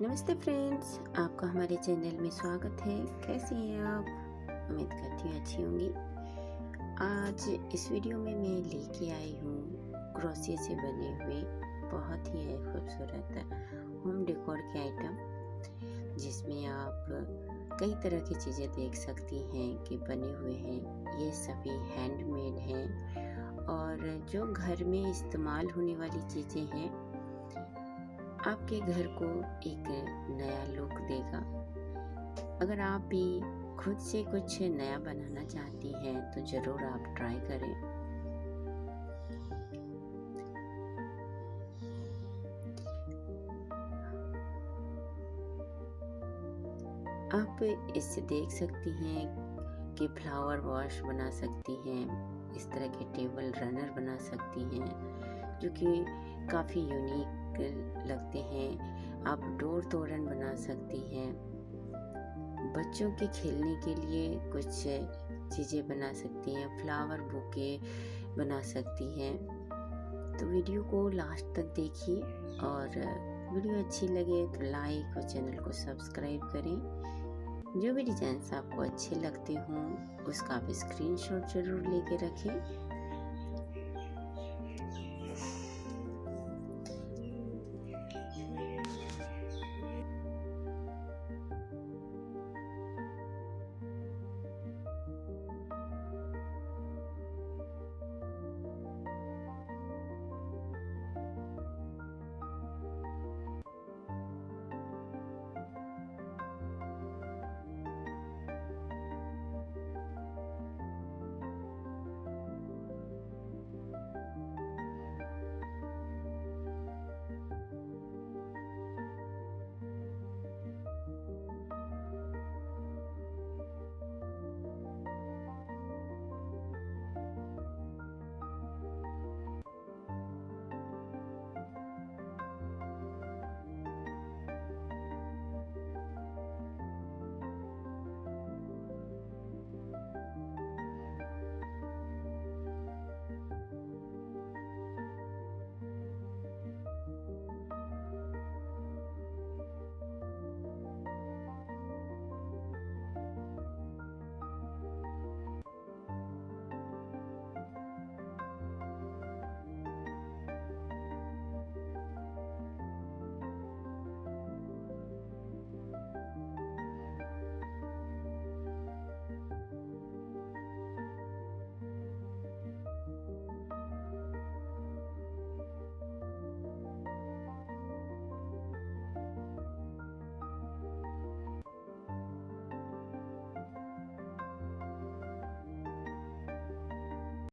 नमस्ते फ्रेंड्स, आपका हमारे चैनल में स्वागत है। कैसी हैं आप? उम्मीद करती हूँ अच्छी होंगी। आज इस वीडियो में मैं लेके आई हूँ क्रोशे से बने हुए बहुत ही खूबसूरत होम डेकोर के आइटम, जिसमें आप कई तरह की चीज़ें देख सकती हैं कि बने हुए हैं। ये सभी हैंडमेड हैं और जो घर में इस्तेमाल होने वाली चीज़ें हैं, आपके घर को एक नया लुक देगा। अगर आप भी खुद से कुछ नया बनाना चाहती हैं तो ज़रूर आप ट्राई करें। आप इससे देख सकती हैं कि फ्लावर वॉश बना सकती हैं, इस तरह के टेबल रनर बना सकती हैं जो कि काफ़ी यूनिक लगते हैं। आप डोर तोरण बना सकती हैं। बच्चों के खेलने के लिए कुछ चीज़ें बना सकती हैं। फ्लावर बुके बना सकती हैं। तो वीडियो को लास्ट तक देखिए और वीडियो अच्छी लगे तो लाइक और चैनल को सब्सक्राइब करें। जो भी डिज़ाइंस आपको अच्छे लगते हों उसका आप स्क्रीनशॉट ज़रूर लेके रखें